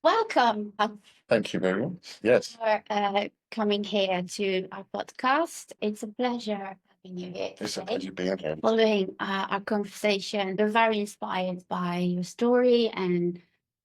Welcome Thank you very much. Yes, for coming here to our podcast. It's a pleasure having you here it's a today. pleasure being here. Following our conversation, we're very inspired by your story and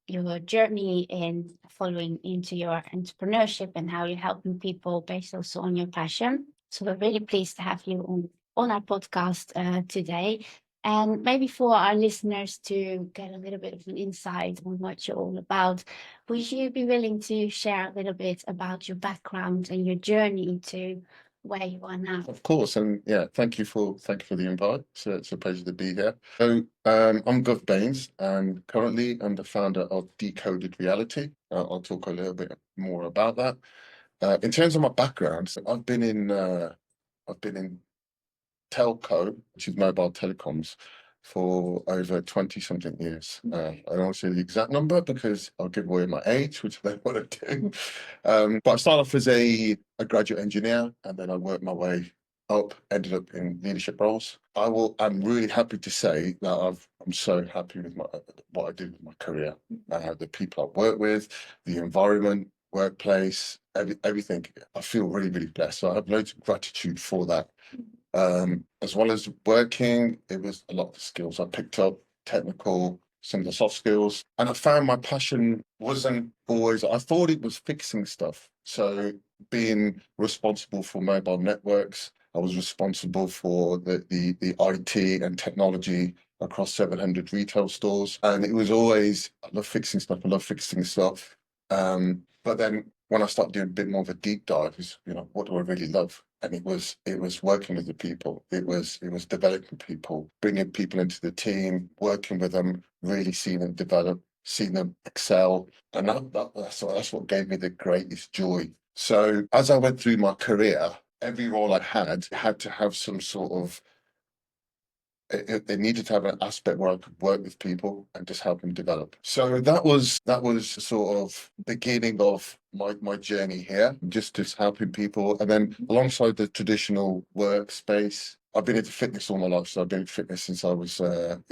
your journey in following into your entrepreneurship and how you're helping people based also on your passion. So we're really pleased to have you on our podcast today. And maybe for our listeners to get a little bit of an insight on what you're all about, would you be willing to share a little bit about your background and your journey to where you are now? Of course, and yeah, thank you for the invite. So it's a pleasure to be here. So I'm Guv Bains, and currently I'm the founder of Decoded Reality. I'll talk a little bit more about that. In terms of my background, so I've been in telco, which is mobile telecoms, for over 20 something years. I don't say the exact number because I'll give away my age, which I don't want to do. But I started off as a graduate engineer, and then I worked my way up, ended up in leadership roles. I'm really happy to say that I'm so happy with what I did with my career, the people I work with, the environment, workplace, everything. I feel really, really blessed. So I have loads of gratitude for that. As well as working, it was a lot of the skills I picked up, technical, some of the soft skills. And I found my passion wasn't always, I thought it was fixing stuff. So being responsible for mobile networks, I was responsible for the IT and technology across 700 retail stores. And it was always, I love fixing stuff, I love fixing stuff. But then when I started doing a bit more of a deep dive, is what do I really love? And it was working with the people. It was developing people, bringing people into the team, working with them, really seeing them develop, seeing them excel, and that's what gave me the greatest joy. So as I went through my career, every role I had to have some sort of it needed to have an aspect where I could work with people and just help them develop. So that was sort of beginning of my journey here, just helping people. And then alongside the traditional workspace, I've been into fitness all my life. So I've been in fitness since I was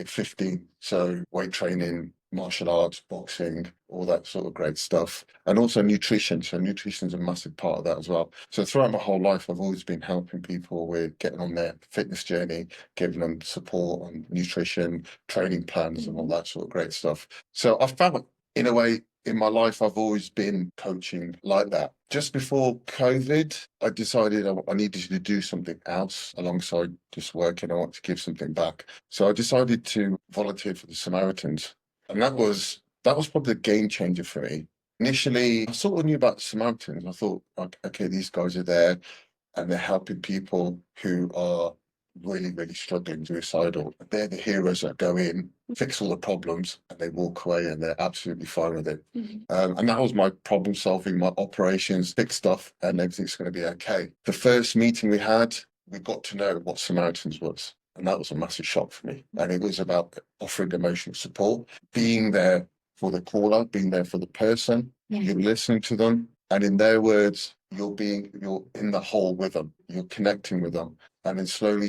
15. So weight training, martial arts, boxing, all that sort of great stuff. And also nutrition. So nutrition is a massive part of that as well. So throughout my whole life, I've always been helping people with getting on their fitness journey, giving them support on nutrition, training plans, and all that sort of great stuff. So I found, in a way, in my life, I've always been coaching like that. Just before COVID, I decided I needed to do something else alongside just working. I wanted to give something back. So I decided to volunteer for the Samaritans. And that was probably the game changer for me. Initially, I sort of knew about the Samaritans. I thought, okay, these guys are there and they're helping people who are really, really struggling, suicidal. They're the heroes that go in, fix all the problems, and they walk away and they're absolutely fine with it. And that was my problem solving, my operations, fix stuff, and everything's going to be okay. The first meeting we had, we got to know what Samaritans was. And that was a massive shock for me. And it was about offering emotional support, being there for the caller, being there for the person, you're listening to them. And in their words, you're in the hole with them, you're connecting with them. And then slowly,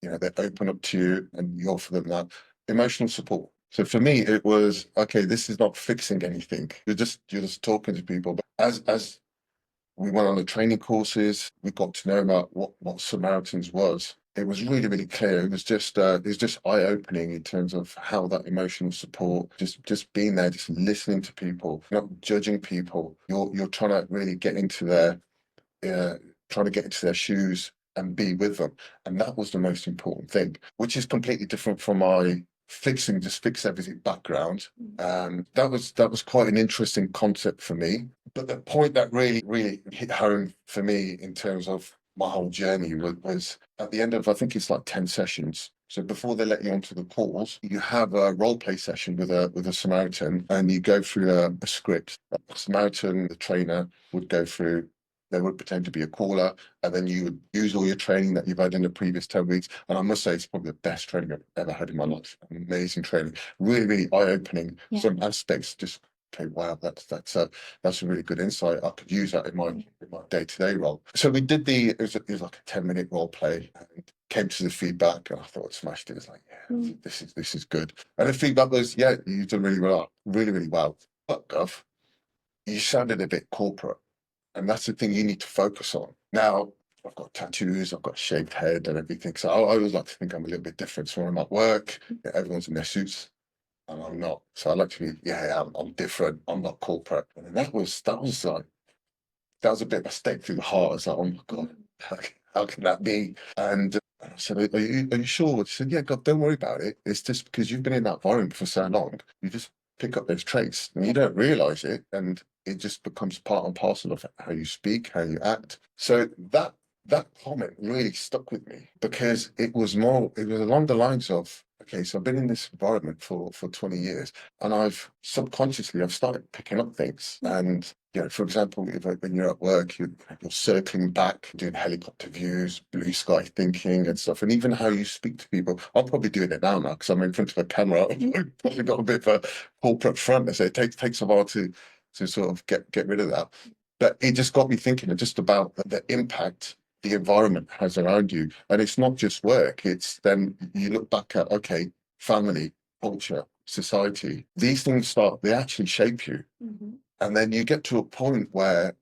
they open up to you and you offer them that emotional support. So for me, it was, okay, this is not fixing anything. You're just talking to people. But as we went on the training courses, we got to know about what Samaritans was. It was really, really clear. It was just eye-opening in terms of how that emotional support, just being there, just listening to people, not judging people. You're trying to really trying to get into their shoes and be with them. And that was the most important thing, which is completely different from my just fix everything background. That was quite an interesting concept for me. But the point that really, really hit home for me in terms of my whole journey was at the end of, I think it's like 10 sessions. So before they let you onto the calls, you have a role play session with a Samaritan, and you go through a script. The Samaritan, the trainer, would go through. They would pretend to be a caller, and then you would use all your training that you've had in the previous 10 weeks. And I must say, it's probably the best training I've ever had in my life. Amazing training, really, really eye-opening. Some aspects just, okay, wow, that's a really good insight. I could use that in my day-to-day role. So we did it was like a 10-minute role play, and came to the feedback, and I thought I smashed it. It's like, yeah, this is good. And the feedback was, yeah, you've done really well, really, really well. But Gov, you sounded a bit corporate. And that's the thing you need to focus on. Now, I've got tattoos, I've got a shaved head and everything. So I always like to think I'm a little bit different. So when I'm at work, everyone's in their suits and I'm not. So I like to be, I'm different. I'm not corporate. And that was a bit of a stake through the heart. I was like, oh my God, how can that be? And I said, are you sure? She said, yeah, God, don't worry about it. It's just because you've been in that environment for so long, you just pick up those traits and you don't realize it. And it just becomes part and parcel of how you speak, how you act. So that comment really stuck with me because it was along the lines of, okay, so I've been in this environment for 20 years and I've started picking up things. And for example, when you're at work, you're circling back, doing helicopter views, blue sky thinking and stuff. And even how you speak to people, I'll probably doing it now because I'm in front of a camera. I've probably got a bit of a corporate front. So it takes a while to sort of get rid of that. But it just got me thinking just about the impact the environment has around you. And it's not just work, it's then you look back at, okay, family, culture, society, these things they actually shape you. Mm-hmm. And then you get to a point where,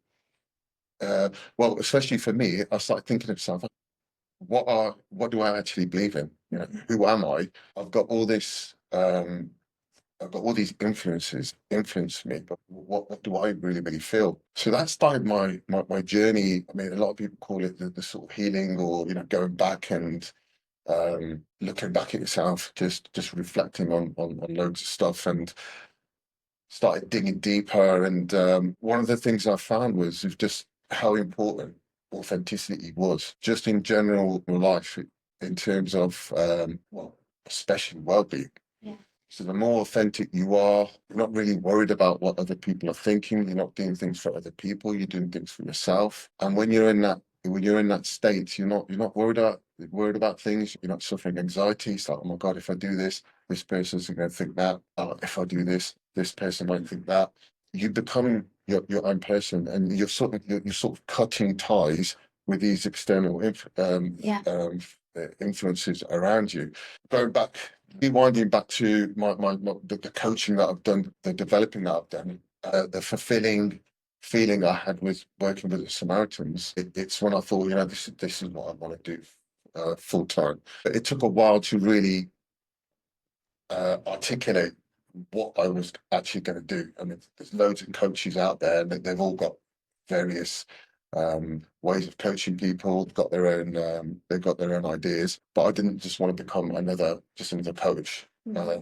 well, especially for me, I started thinking to myself, what do I actually believe in? Who am I? I've got all this, I've got all these influences influence me, but what do I really, really feel? So that started my journey. I mean, a lot of people call it the sort of healing or, going back and looking back at yourself, just reflecting on loads of stuff and started digging deeper. And one of the things I found was just how important authenticity was, just in general life, in terms of, well, especially well-being. Yeah. So the more authentic you are, you're not really worried about what other people are thinking. You're not doing things for other people. You're doing things for yourself. And when you're in that state, you're not worried about things. You're not suffering anxiety. It's like, oh my God, if I do this, this person's going to think that. If I do this person might think that. You become your own person, and you're sort of cutting ties with these external influences around you. Going back, rewinding back to the coaching that I've done, the developing that I've done, the fulfilling feeling I had with working with the Samaritans. It's when I thought, this is what I want to do full time. But it took a while to really articulate what I was actually going to do. I mean, there's loads of coaches out there, and they've all got various ways of coaching people. They've got their own ideas. But I didn't just want to become another coach. Mm-hmm.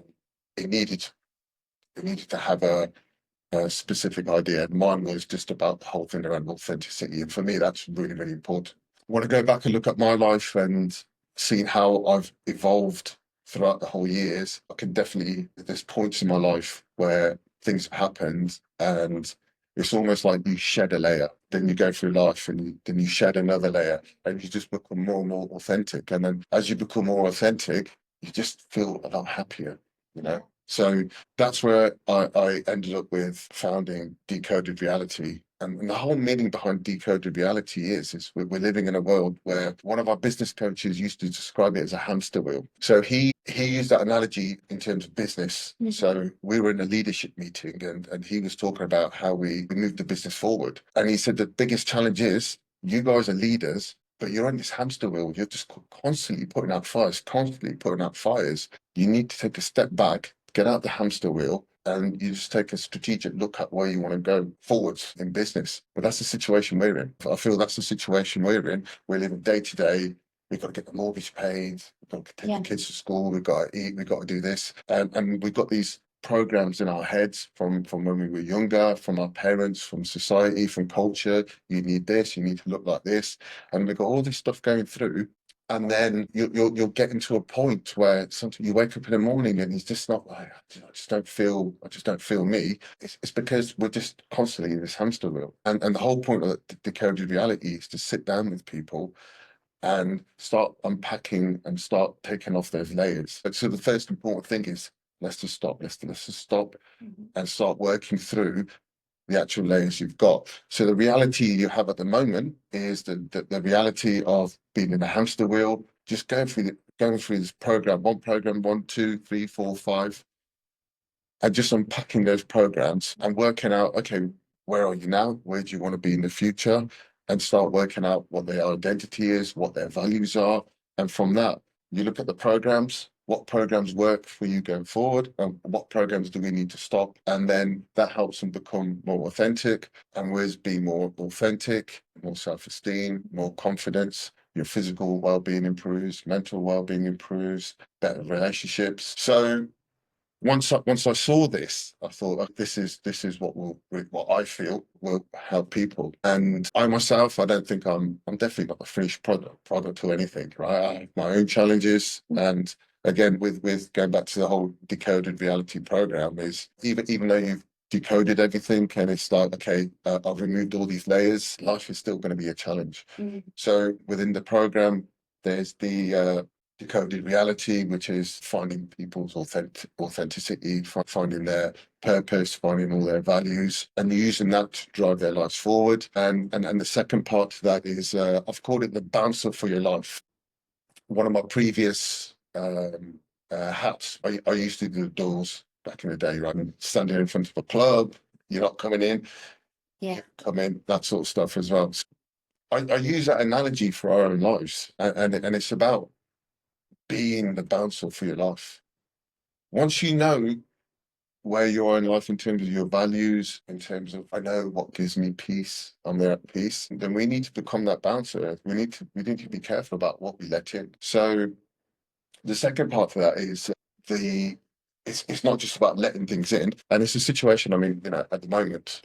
It needed to have a specific idea. And mine was just about the whole thing around authenticity. And for me, that's really, really important. I want to go back and look at my life and see how I've evolved throughout the whole years. I can definitely, there's points in my life where things have happened and it's almost like you shed a layer, then you go through life and then you shed another layer and you just become more and more authentic. And then as you become more authentic, you just feel a lot happier. So that's where I ended up with founding Decoded Reality. And the whole meaning behind Decoded Reality is we're living in a world where one of our business coaches used to describe it as a hamster wheel. So he used that analogy in terms of business. Mhm. So we were in a leadership meeting and he was talking about how we moved the business forward. And he said the biggest challenge is you guys are leaders, but you're on this hamster wheel. You're just constantly putting out fires, constantly putting out fires. You need to take a step back, get out the hamster wheel, and you just take a strategic look at where you want to go forwards in business. But that's the situation we're in. I feel that's the situation we're in. We're living day to day. We've got to get the mortgage paid. We've got to take the kids to school. We've got to eat. We've got to do this. And we've got these programs in our heads from when we were younger, from our parents, from society, from culture. You need this. You need to look like this. And we've got all this stuff going through. And then you're getting to a point where sometimes you wake up in the morning and it's just not like I just don't feel me. It's because we're just constantly in this hamster wheel. And the whole point of the decoded reality is to sit down with people and start unpacking and start taking off those layers. So the first important thing is let's just stop. Let's just stop and start working through the actual layers you've got. So the reality you have at the moment is the reality of being in a hamster wheel, just going through this program, one, two, three, four, five, and just unpacking those programs and working out, okay, where are you now? Where do you want to be in the future? And start working out what their identity is, what their values are. And from that, you look at the programs, what programs work for you going forward, and what programs do we need to stop? And then that helps them become more authentic. And where's being more authentic, more self-esteem, more confidence, your physical well-being improves, mental well-being improves, better relationships. So once I saw this, I thought, oh, this is what I feel will help people. And I myself, I don't think I'm definitely not a finished product or anything, right? I have my own challenges. And again, with going back to the whole decoded reality program, is even though you've decoded everything and it's like, okay, I've removed all these layers, life is still going to be a challenge. So within the program, there's the decoded reality, which is finding people's authenticity, finding their purpose, finding all their values, and using that to drive their lives forward. And the second part to that is I've called it the bouncer for your life. One of my previous hats, I used to do the doors back in the day, right? And standing in front of a club, you're not coming in, come in, that sort of stuff as well. So I use that analogy for our own lives, and it's about being the bouncer for your life. Once you know where you are in life in terms of your values, in terms of I know what gives me peace, I'm there at peace, then we need to become that bouncer. We need to be careful about what we let in. So the second part for that is it's not just about letting things in, and it's a situation. I mean, at the moment.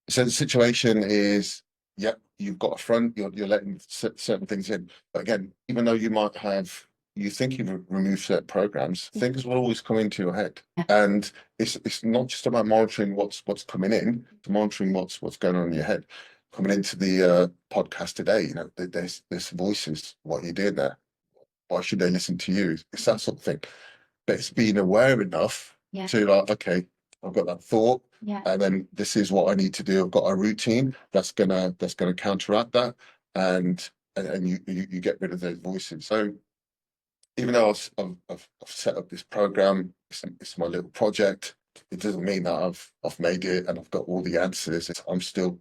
So the situation is, yep, you've got a front, you're letting certain things in. But again, even though you think you've removed certain programs, things will always come into your head. And it's not just about monitoring what's coming in, it's monitoring what's going on in your head. Coming into the podcast today, there's voices. What are you doing there? Why should they listen to you? It's that sort of thing. But it's being aware enough to like, okay, I've got that thought, and then this is what I need to do. I've got a routine that's gonna counteract that, and you get rid of those voices. So even though I've set up this program, it's my little project. It doesn't mean that I've made it and I've got all the answers. I'm still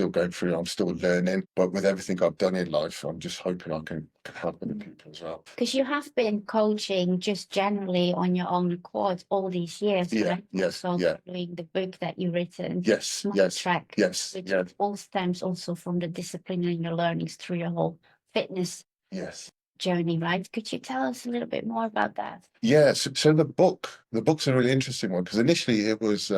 going through. I'm still learning. But with everything I've done in life, I'm just hoping I can help other people as well. Because you have been coaching just generally on your own accord all these years, right? Yes, following the book that you've written. Yes, Track. yes, Which all stems also from the discipline and your learnings through your whole fitness journey, right? Could you tell us a little bit more about that? Yeah, so the book's a really interesting one because initially it was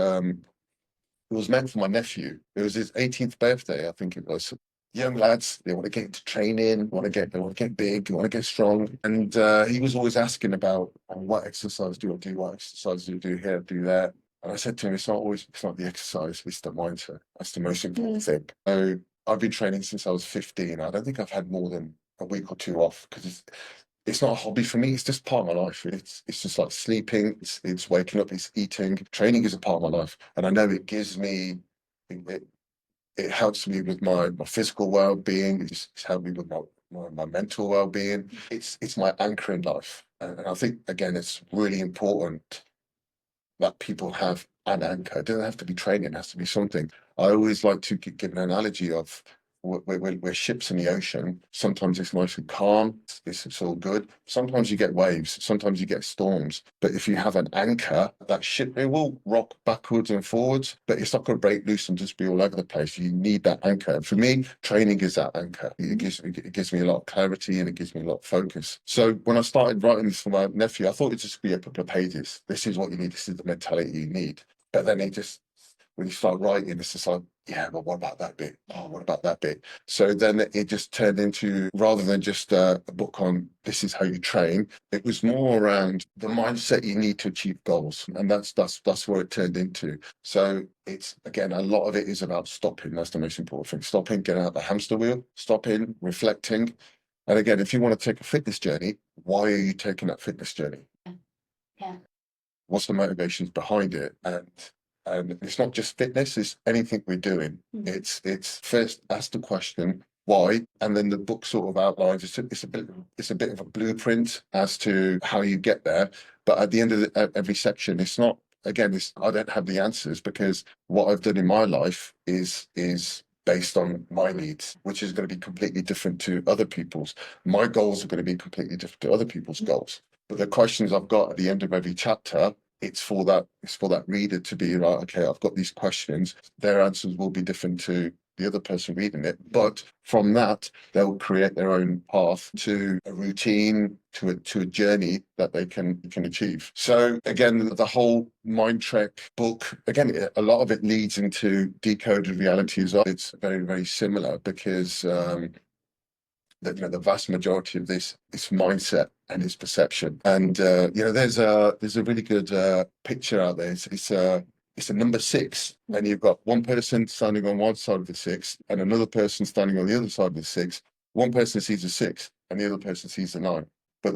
meant for my nephew. It was his 18th birthday, I think it was. Young lads, they want to get into training, they want to get big, they want to get strong. And he was always asking about what exercise do I do, what exercise do I do here, do that. And I said to him, it's not the exercise, it's the mindset. That's the most important thing. So I've been training since I was 15. I don't think I've had more than a week or two off because it's not a hobby for me. It's just part of my life. It's just like sleeping. It's waking up. It's eating. Training is a part of my life, and I know it gives me. It helps me with my physical well-being. It's helped me with my mental well-being. It's my anchor in life, and I think again, it's really important that people have an anchor. It doesn't have to be training. It has to be something. I always like to give an analogy of we're ships in the ocean. Sometimes it's nice and calm. It's all good. Sometimes you get waves. Sometimes you get storms. But if you have an anchor, that ship, it will rock backwards and forwards, but it's not going to break loose and just be all over the place. You need that anchor. And for me, training is that anchor. It gives me a lot of clarity and it gives me a lot of focus. So when I started writing this for my nephew, I thought it'd just be a couple of pages. This is what you need. This is the mentality you need. But then when you start writing, it's just like, yeah, but what about that bit? Oh, what about that bit? So then it just turned into, rather than just a book on this is how you train, it was more around the mindset you need to achieve goals. And that's what it turned into. So it's, again, a lot of it is about stopping. That's the most important thing. Stopping, getting out the hamster wheel, stopping, reflecting. And again, if you want to take a fitness journey, why are you taking that fitness journey? What's the motivations behind it? And it's not just fitness, it's anything we're doing. It's first ask the question, why? And then the book sort of outlines it's a bit of a blueprint as to how you get there. But at the end of every section, it's not, again, I don't have the answers, because what I've done in my life is based on my needs, which is going to be completely different to other people's. My goals are going to be completely different to other people's goals. But the questions I've got at the end of every chapter, it's for that reader to be right. Okay, I've got these questions. Their answers will be different to the other person reading it, but from that they'll create their own path to a routine, to a journey that they can achieve. So again, the whole Mind Trek book, again, a lot of it leads into Decoded Reality as well. It's very, very similar, because the vast majority of this is mindset and its perception. And there's a really good picture out there. It's a number six, and you've got one person standing on one side of the six and another person standing on the other side of the six. One person sees a six and the other person sees a nine, but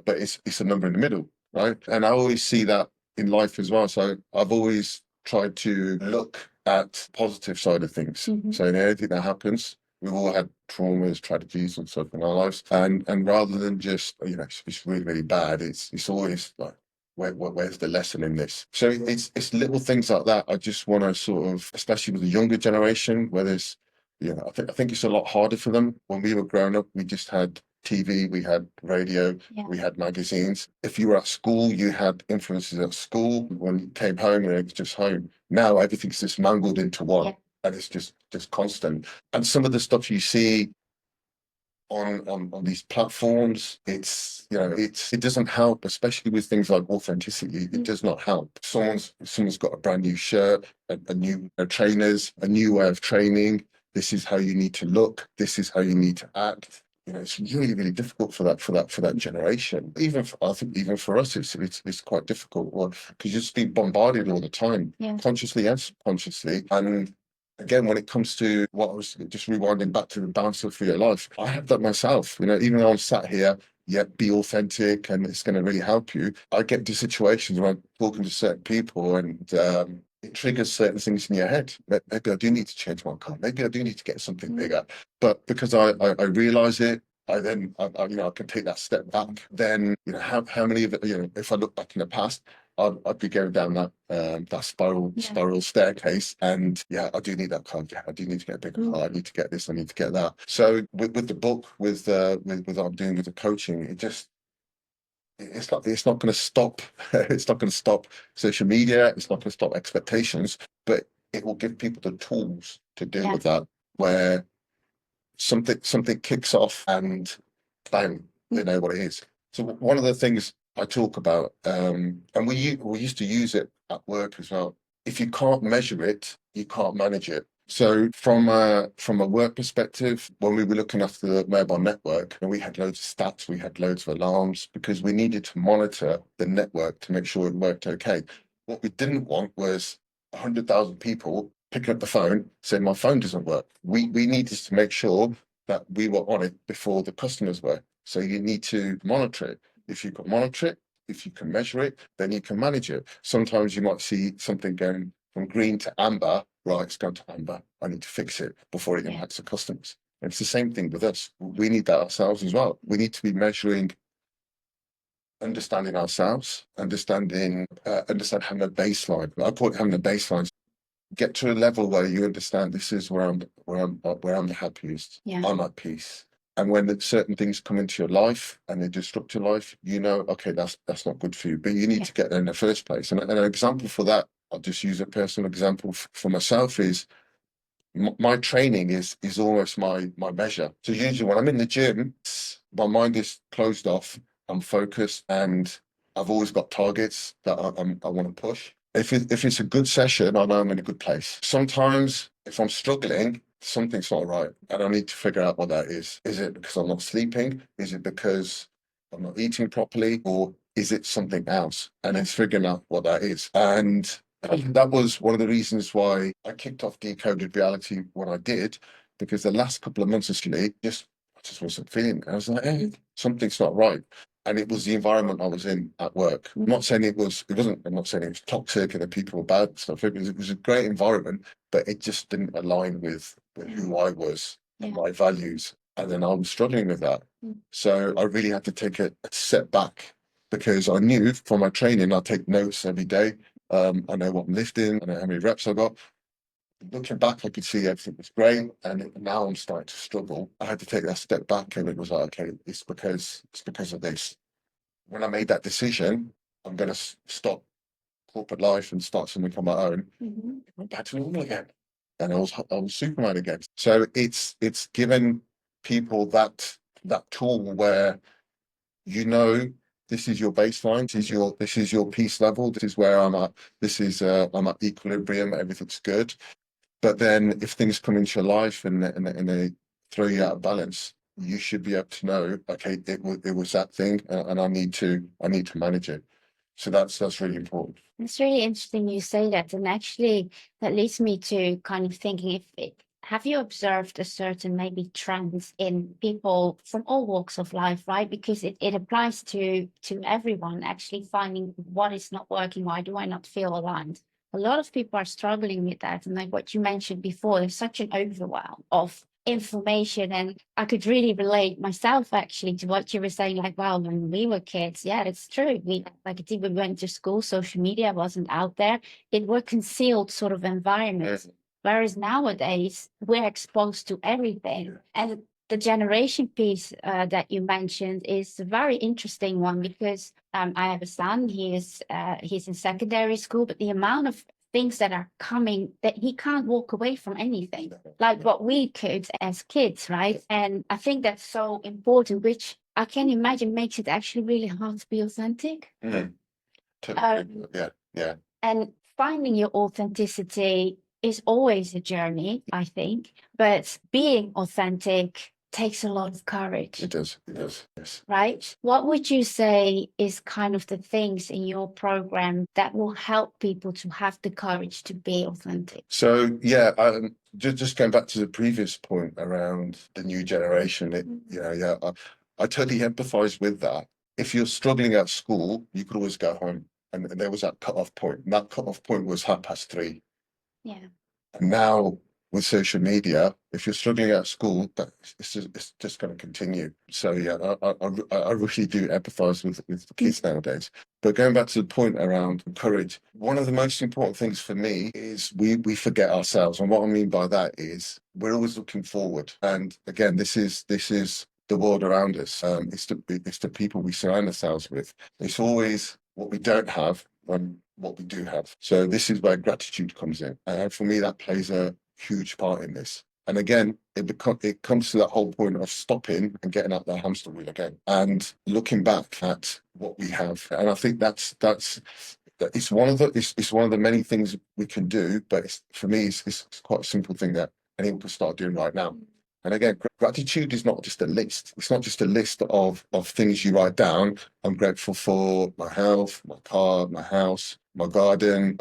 it's a number in the middle, right? And I always see that in life as well. So I've always tried to look at positive side of things. So in anything that happens, we've all had traumas, tragedies, and stuff in our lives, and rather than just it's really, really bad, it's always like, where's the lesson in this? So it's little things like that. I just want to sort of, especially with the younger generation, where there's I think it's a lot harder for them. When we were growing up, we just had TV, we had radio, we had magazines. If you were at school, you had influences at school. When you came home, it was just home. Now everything's just mangled into one, and it's just constant. And some of the stuff you see on these platforms, it doesn't help, especially with things like authenticity. It does not help. Someone's got a brand new shirt, a new trainers, a new way of training. This is how you need to look. This is how you need to act. It's really, really difficult for that generation. I think even for us, it's quite difficult, because you're just being bombarded all the time, consciously and subconsciously. And again, when it comes to what I was just rewinding back to the bouncer for your life, I have that myself. Even though I'm sat here, yet be authentic and it's going to really help you. I get to situations where I'm talking to certain people, and it triggers certain things in your head. Maybe I do need to change my car. Maybe I do need to get something bigger. But because I realize it, I can take that step back. Then how many of it, if I look back in the past, I'd be going down that spiral staircase, and I do need that car. I do need to get a bigger car. I need to get this. I need to get that. So with the book, with what I'm doing with the coaching, it's not going to stop. It's not going to stop social media. It's not going to stop expectations, but it will give people the tools to deal with that. Where something kicks off, and bang, they know what it is. So one of the things I talk about, and we used to use it at work as well. If you can't measure it, you can't manage it. So from a work perspective, when we were looking after the mobile network, and we had loads of stats, we had loads of alarms, because we needed to monitor the network to make sure it worked okay. What we didn't want was 100,000 people picking up the phone saying my phone doesn't work. We needed to make sure that we were on it before the customers were. So you need to monitor it. If you can monitor it, if you can measure it, then you can manage it. Sometimes you might see something going from green to amber. Right, it's gone to amber. I need to fix it before it impacts the customers. And it's the same thing with us. We need that ourselves as well. We need to be measuring, understanding ourselves, understand having a baseline. I call it having a baseline. Get to a level where you understand, this is where I'm the happiest. I'm at peace. And when certain things come into your life and they disrupt your life, okay, that's not good for you. But you need to get there in the first place. And an example for that, I'll just use a personal example for myself, is my training is almost my measure. So usually when I'm in the gym, my mind is closed off, I'm focused, and I've always got targets that I want to push. If it's a good session, I know I'm in a good place. Sometimes if I'm struggling, something's not right, and I need to figure out what that is. Is it because I'm not sleeping? Is it because I'm not eating properly? Or is it something else? And it's figuring out what that is. And that was one of the reasons why I kicked off Decoded Reality when I did, because the last couple of months actually, I just wasn't feeling it. I was like, hey, something's not right. And it was the environment I was in at work. I'm not saying it wasn't, I'm not saying it was toxic and the people were bad and stuff. It was a great environment, but it just didn't align with who I was and my values. And then I was struggling with that. So I really had to take a step back because I knew from my training, I take notes every day. I know what I'm lifting, I know how many reps I got. Looking back, I could see everything was great, and now I'm starting to struggle. I had to take that step back, and it was like, okay, it's because of this. When I made that decision, I'm going to stop corporate life and start something on my own. I went back to normal again, and I was Superman again. So it's given people that tool where you know this is your baseline, this is your peace level, this is where I'm at, this is I'm at equilibrium, everything's good. But then if things come into your life and they throw you out of balance, you should be able to know, okay, it was that thing, and I need to manage it. So that's really important. It's really interesting you say that. And actually, that leads me to kind of thinking have you observed a certain maybe trends in people from all walks of life, right? Because it applies to everyone actually finding what is not working. Why do I not feel aligned? A lot of people are struggling with that. And like what you mentioned before, there's such an overwhelm of information, and I could really relate myself actually to what you were saying, like, wow, when we were kids, yeah, it's true, we like I think we went to school, social media wasn't out there, it were concealed sort of environments. Whereas nowadays we're exposed to everything. And the generation piece that you mentioned is a very interesting one, because I have a son, he's in secondary school, but the amount of things that are coming, that he can't walk away from anything like what we could as kids, right? And I think that's so important, which I can imagine makes it actually really hard to be authentic. Yeah. And finding your authenticity is always a journey, I think, but being authentic takes a lot of courage. It does, yes. Right? What would you say is kind of the things in your program that will help people to have the courage to be authentic? So yeah, just going back to the previous point around the new generation, I totally empathize with that. If you're struggling at school, you could always go home, and there was that cut-off point. And that cut-off point was 3:30. Yeah. And now with social media, if you're struggling at school, it's just going to continue. So yeah, I really do empathise with the kids nowadays. But going back to the point around courage, one of the most important things for me is we forget ourselves. And what I mean by that is we're always looking forward. And again, this is the world around us. It's the people we surround ourselves with. It's always what we don't have and what we do have. So this is where gratitude comes in. And for me, that plays a huge part in this. And again, it comes to that whole point of stopping and getting out that hamster wheel again and looking back at what we have. And I think that's it's one of the many things we can do. But for me, it's quite a simple thing that anyone can start doing right now. And again, gratitude is not just a list. It's not just a list of things you write down. I'm grateful for my health, my car, my house, my garden,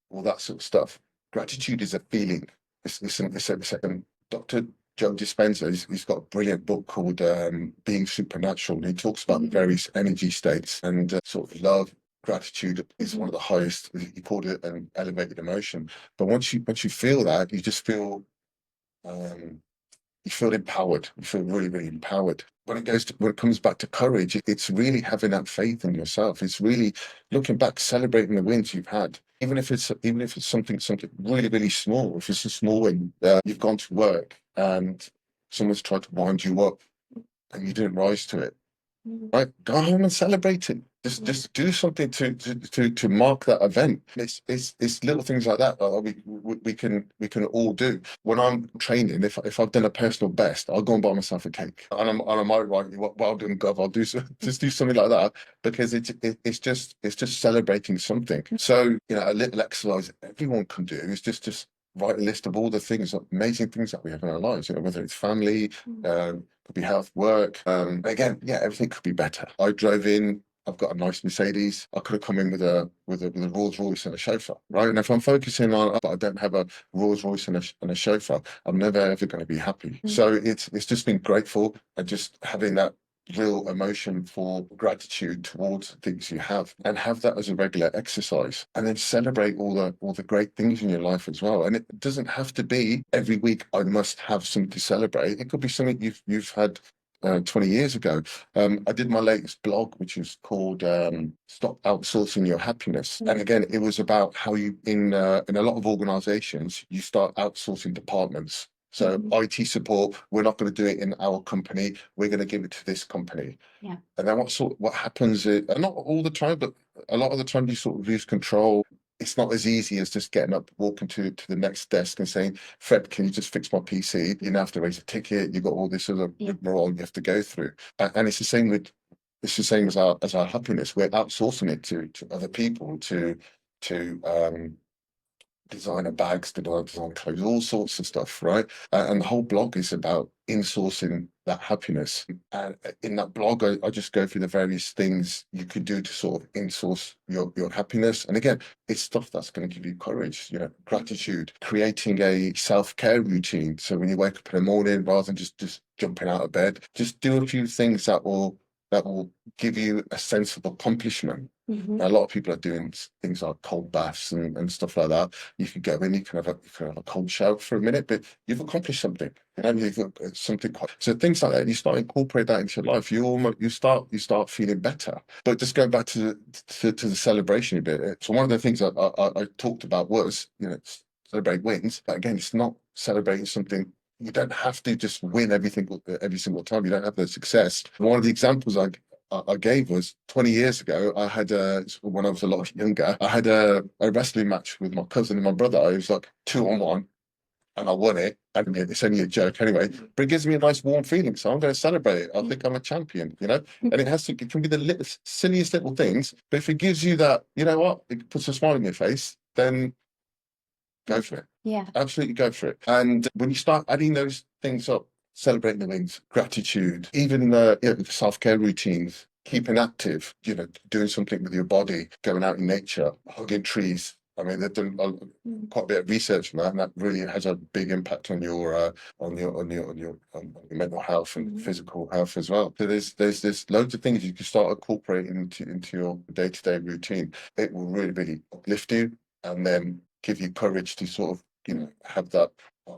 all that sort of stuff. Gratitude is a feeling. Dr. Joe Dispenza, he's got a brilliant book called Being Supernatural. And he talks about the various energy states and sort of love. Gratitude is one of the highest. He called it an elevated emotion. But once you feel that, you just feel you feel empowered. You feel really, really empowered. When it comes back to courage, it's really having that faith in yourself. It's really looking back, celebrating the wins you've had, even if it's something really, really small. If it's a small win, you've gone to work and someone's tried to wind you up and you didn't rise to it. Right, go home and celebrate it. Just do something to mark that event. It's little things like that we can all do. When I'm training, if I've done a personal best, I'll go and buy myself a cake, and I might write, well done, Guv. I'll just do something like that because it's just celebrating something. So a little exercise everyone can do is just write a list of all the things, amazing things that we have in our lives. Whether it's family, could be health, work. Again, yeah, everything could be better. I drove in. I've got a nice Mercedes. I could have come in with a Rolls Royce and a chauffeur, right? And if I'm focusing on, but I don't have a Rolls Royce and a chauffeur, I'm never ever going to be happy. So it's just being grateful and just having that real emotion for gratitude towards things you have, and have that as a regular exercise, and then celebrate all the great things in your life as well. And it doesn't have to be every week I must have something to celebrate. It could be something you've had 20 years ago. I did my latest blog, which is called Stop Outsourcing Your Happiness. And again, it was about how you, in a lot of organizations, you start outsourcing departments. So IT support, we're not going to do it in our company. We're going to give it to this company. Yeah. And then what happens is, not all the time, but a lot of the time you sort of lose control. It's not as easy as just getting up, walking to the next desk and saying, Fred, can you just fix my PC? You now have to raise a ticket. You've got all this other rigmarole you have to go through. And it's the same with, it's the same as our happiness. We're outsourcing it to other people, to designer bags, design clothes, all sorts of stuff, right? And the whole blog is about insourcing that happiness. And in that blog, I just go through the various things you could do to sort of insource your happiness. And again, it's stuff that's going to give you courage, you know, gratitude, creating a self-care routine. So when you wake up in the morning, rather than just jumping out of bed, just do a few things that will give you a sense of accomplishment. A lot of people are doing things like cold baths and stuff like that. You could go in, you can have a cold shower for a minute, but you've accomplished something. You know, you've got something quite, so things like that. You start incorporate that into your life. You start feeling better. But just going back to the celebration a bit. So one of the things I talked about was, you know, celebrate wins. But again, it's not celebrating something. You don't have to just win every single time. You don't have the success. One of the examples I gave was 20 years ago. I had when I was a lot younger, I had a wrestling match with my cousin and my brother. It was like 2-on-1, and I won it. And it's only a joke anyway, but it gives me a nice warm feeling. So I'm going to celebrate it. I think I'm a champion, you know. And it can be the silliest little things, but if it gives you that, you know what, it puts a smile on your face, then go for it. Yeah. Absolutely go for it. And when you start adding those things up, celebrating the wins, gratitude, even you know, the self-care routines, keeping active, you know, doing something with your body, going out in nature, hugging trees. I mean, they've done quite a bit of research on that, and that really has a big impact on your mental health and physical health as well. So there's loads of things you can start incorporating into your day-to-day routine. It will really uplift you, and then give you courage to sort of, you know, have that,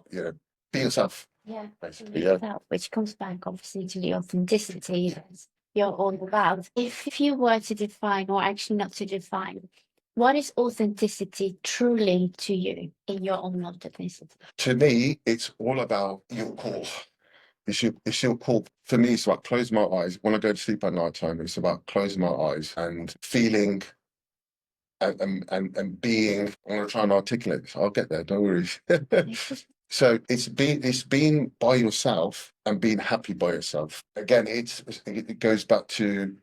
you know, be yourself. Yeah. Basically, yeah. Which comes back obviously to the authenticity that you're all about. If you were to define, or actually not to define, what is authenticity truly to you in your own authenticity? To me, it's all about your core. It's your core. For me, it's about closing my eyes. When I go to sleep at night time, it's about closing my eyes and feeling and being. I'm going to try and articulate this. I'll get there. Don't worry. So it's being by yourself and being happy by yourself. Again, it goes back to,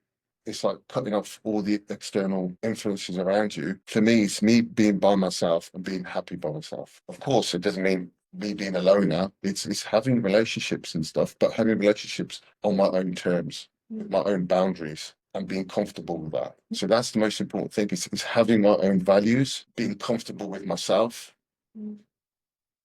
it's like cutting off all the external influences around you. For me, it's me being by myself and being happy by myself. Of course, it doesn't mean me being alone now. It's having relationships and stuff, but having relationships on my own terms, with my own boundaries, and being comfortable with that. So that's the most important thing, is having my own values, being comfortable with myself,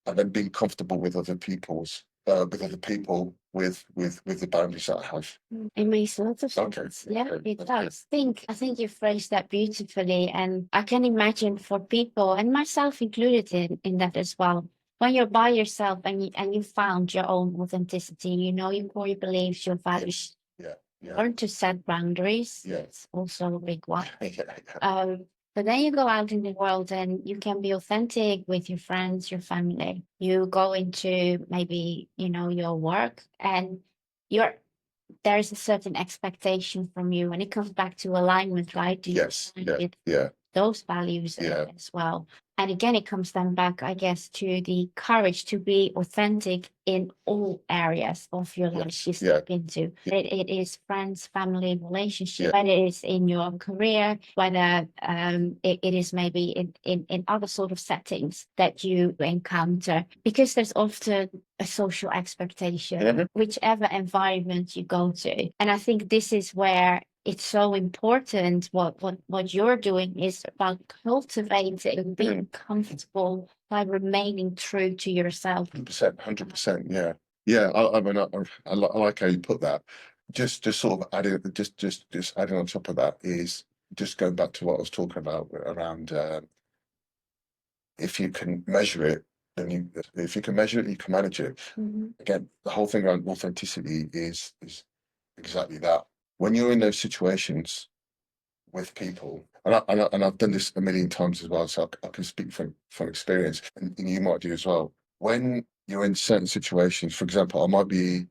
and then being comfortable with other people's with the boundaries that I have. It makes a lot of sense. Okay. Yeah, Okay. it does. I think you phrased that beautifully, and I can imagine for people, and myself included in that as well. When you're by yourself and you found your own authenticity, you know your core beliefs, your values. Yeah. Yeah. Learn to set boundaries. Yeah. It's also a big one. Yeah. But then you go out in the world and you can be authentic with your friends, your family. You go into maybe, you know, your work, and there's a certain expectation from you, and it comes back to alignment, right? Do you Yes. align Yeah. with Yeah. those values Yeah. as well? And again, it comes then back, I guess, to the courage to be authentic in all areas of your life you step into. It is friends, family, relationship, whether it is in your career, whether it is maybe in other sort of settings that you encounter, because there's often a social expectation, whichever environment you go to. And I think this is where it's so important. What you're doing is about cultivating being comfortable by remaining true to yourself. 100%. Yeah. Yeah. I mean, I like how you put that. Just sort of adding, just adding on top of that is just going back to what I was talking about around if you can measure it, then if you can measure it, you can manage it. Again, the whole thing around authenticity is exactly that. When you're in those situations with people, and I've done this a million times as well, so I can speak from experience, and you might do as well. When you're in certain situations, for example, I might be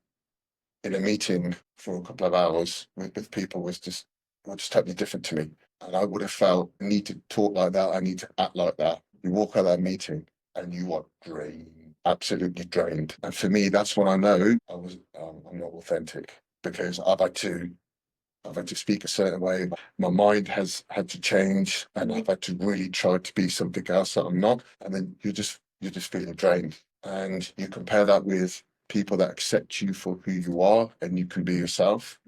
in a meeting for a couple of hours with people was just totally different to me. And I would have felt I need to talk like that, I need to act like that. You walk out of that meeting and you are drained, absolutely drained. And for me, that's when I know I'm not authentic, because I've had to speak a certain way. My mind has had to change, and I've had to really try to be something else that I'm not. And then you're just feeling drained. And you compare that with people that accept you for who you are, and you can be yourself.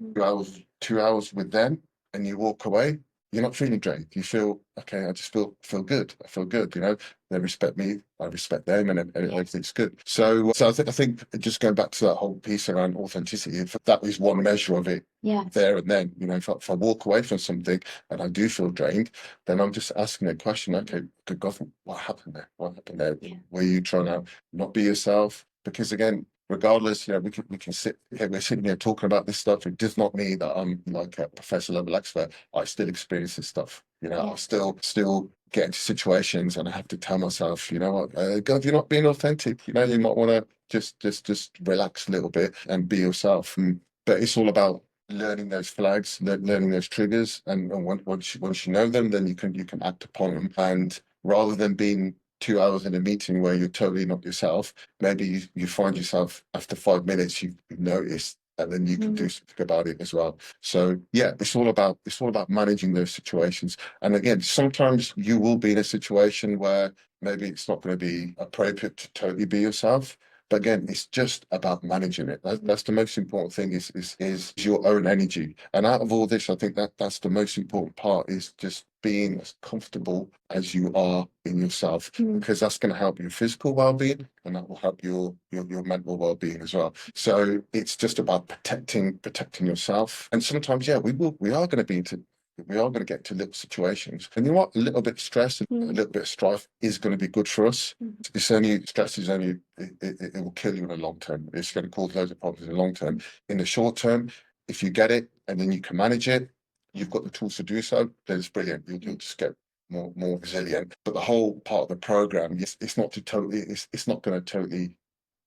2 hours with them, and you walk away. You're not feeling drained. You feel okay. I just feel good. I feel good. They respect me. I respect them, and everything's good. So I think just going back to that whole piece around authenticity, if that is one measure of it, there and then, if I walk away from something and I do feel drained, then I'm just asking a question. Okay, good God, what happened there? What happened there? Were you trying to not be yourself? Because again, regardless, we can sit here, we're sitting here talking about this stuff. It does not mean that I'm like a professor level expert. I still experience this stuff. I still get into situations and I have to tell myself, you know what, God, you're not being authentic. You might want to just relax a little bit and be yourself. But it's all about learning those flags, learning those triggers, and once you know them, then you can act upon them. And rather than being 2 hours in a meeting where you're totally not yourself, maybe you find yourself after 5 minutes you've noticed, and then you can do something about it as well. So yeah, it's all about managing those situations. And again, sometimes you will be in a situation where maybe it's not going to be appropriate to totally be yourself. But again, it's just about managing it. That's the most important thing is your own energy. And out of all this, I think that's the most important part, is just being as comfortable as you are in yourself, because that's going to help your physical well-being, and that will help your mental well-being as well. So it's just about protecting yourself. And sometimes, yeah, we are going to get to little situations, and you know what? A little bit of stress and a little bit of strife is going to be good for us. Stress is only it will kill you in the long term. It's going to cause loads of problems in the long term. In the short term, if you get it and then you can manage it, you've got the tools to do so, then it's brilliant. You'll just get more resilient. But the whole part of the program, it's not going to totally.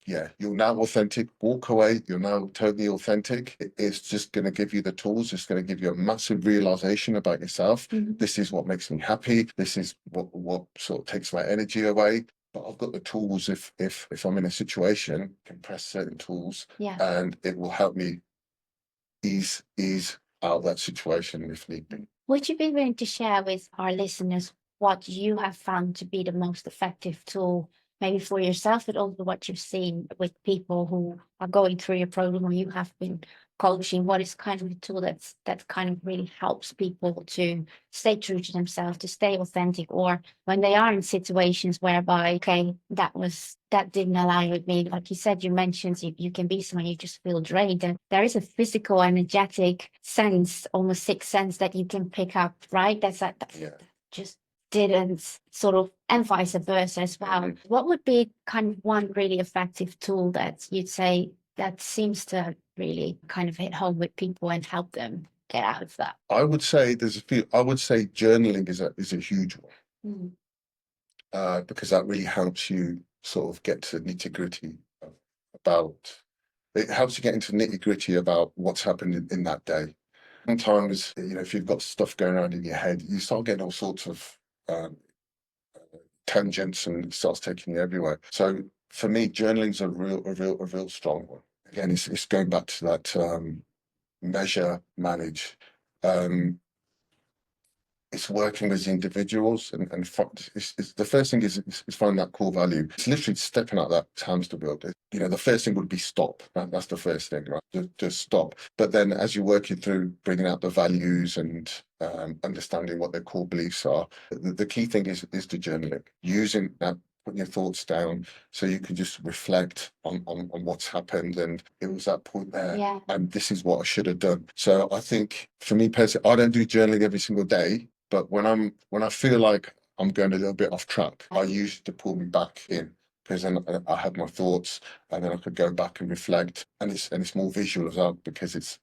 Yeah, you're now authentic. Walk away. You're now totally authentic. It's just going to give you the tools. It's going to give you a massive realization about yourself. This is what makes me happy. This is what sort of takes my energy away. But I've got the tools. If I'm in a situation, I can press certain tools, and it will help me ease out of that situation if need be. Would you be willing to share with our listeners what you have found to be the most effective tool, maybe for yourself, but also what you've seen with people who are going through your program or you have been coaching? What is kind of a tool that kind of really helps people to stay true to themselves, to stay authentic, or when they are in situations whereby, okay, that didn't align with me. Like you said, you mentioned you can be someone, you just feel drained. And there is a physical, energetic sense, almost sixth sense that you can pick up, right? That just didn't sort of, and vice versa as well. What would be kind of one really effective tool that you'd say that seems to really kind of hit home with people and help them get out of that? I would say there's a few. I would say journaling is a huge one, because that really helps you sort of get to nitty gritty about. It helps you get into nitty gritty about what's happened in that day. Sometimes, if you've got stuff going on in your head, you start getting all sorts of tangents, and it starts taking you everywhere. So for me, journaling's a real strong one. Again, it's going back to that measure, manage. It's working with individuals, and it's the first thing is finding that core value. It's literally stepping out that hamster wheel. The first thing would be stop. That's the first thing, right? Just stop. But then as you're working through bringing out the values and understanding what their core beliefs are, the key thing is the journaling, using that, putting your thoughts down so you can just reflect on what's happened, and it was that point there, and this is what I should have done. So I think for me personally, I don't do journaling every single day, but when I feel like I'm going a little bit off track, I use it to pull me back in. because then I have my thoughts, and then I could go back and reflect, and it's more visual as well because it's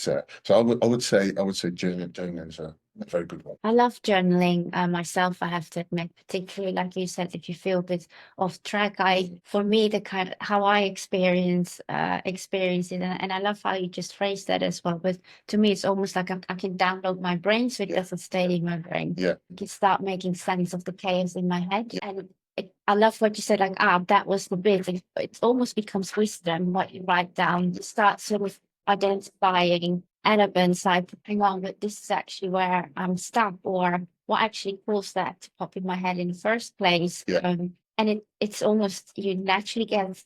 there. So I would say journaling is a very good one. I love journaling myself, I have to admit, particularly like you said, if you feel a bit off track. For me, the kind of how I experience it, and I love how you just phrased that as well. But to me, it's almost like I can download my brain, so it doesn't stay in my brain. Yeah, I can start making sense of the chaos in my head, and I love what you said, like, that was the bit. It almost becomes wisdom, what you write down. You start sort of identifying elements like, hang on, but this is actually where I'm stuck, or what actually caused that to pop in my head in the first place. Yeah. And it's almost, you naturally get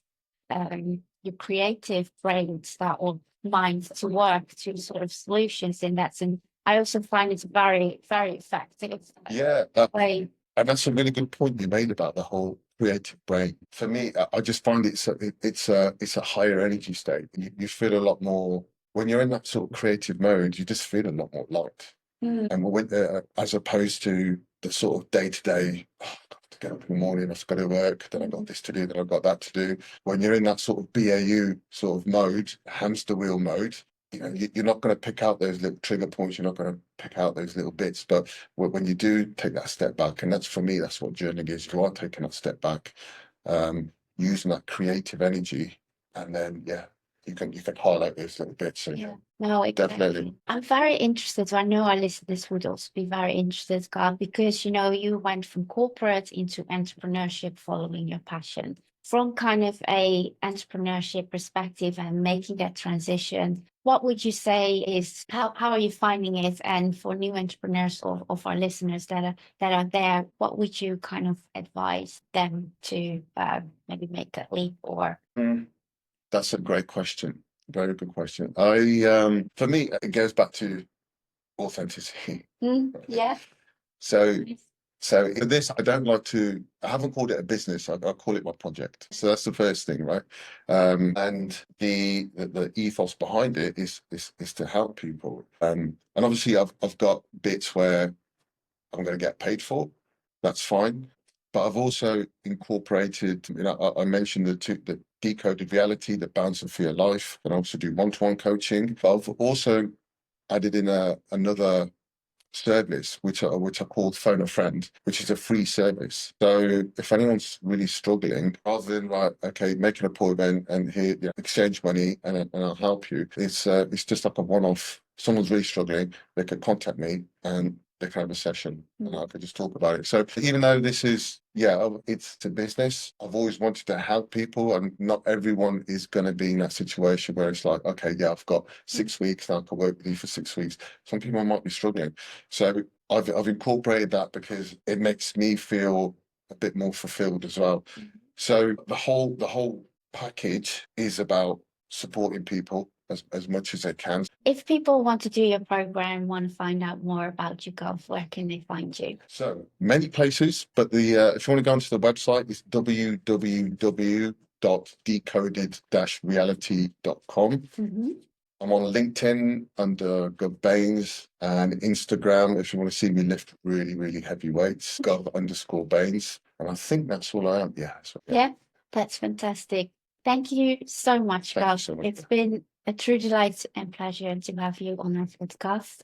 your creative brain start, or mind, to work to sort of solutions in that. And I also find it's very, very effective. Yeah, Way. and that's a really good point you made about the whole creative brain. For me, I just find it's a higher energy state. You feel a lot more when you're in that sort of creative mode. You just feel a lot more light, and as opposed to the sort of day to day. To get up in the morning, I've got to work. Then I've got this to do. Then I've got that to do. When you're in that sort of BAU sort of mode, hamster wheel mode, you're not going to pick out those little trigger points. You're not going to pick out those little bits. But when you do take that step back, and that's, for me, that's what journaling is. You are taking that step back, using that creative energy, and then you can highlight those little bits. So no, definitely. I'm very interested. So I know our listeners would also be very interested, Carl, because you went from corporate into entrepreneurship following your passion. From kind of a entrepreneurship perspective and making that transition, what would you say is, how are you finding it? And for new entrepreneurs of our listeners that are there, what would you kind of advise them to maybe make that leap? Or That's a great question. Very good question. For me, it goes back to authenticity. yeah. So for this, I haven't called it a business. I call it my project. So that's the first thing, right? And the ethos behind it is to help people. And obviously I've got bits where I'm going to get paid for. That's fine. But I've also incorporated, I mentioned the decoded reality, the balance and fear life, and I also do one-to-one coaching. But I've also added in another service, which I called Phone a Friend, which is a free service. So if anyone's really struggling, rather than like, okay, make an appointment and here, exchange money and I'll help you, it's just like a one-off. Someone's really struggling, they could contact me and they can have a session and I could just talk about it. So even though this is, it's a business, I've always wanted to help people, and not everyone is going to be in that situation where it's like, okay, I've got 6 weeks and I can work with you for 6 weeks. Some people might be struggling. So I've incorporated that because it makes me feel a bit more fulfilled as well. So the whole package is about supporting people as much as they can. If people want to do your program, want to find out more about you, Guv, where can they find you? So many places, but if you want to go onto the website, it's www.decoded-reality.com. I'm on LinkedIn under Guv Bains, and Instagram if you want to see me lift really, really heavy weights, Guv_Bains. And I think that's all I am. Yeah, that's fantastic. Thank you so much, Guv. It's been a true delight and pleasure to have you on our podcast.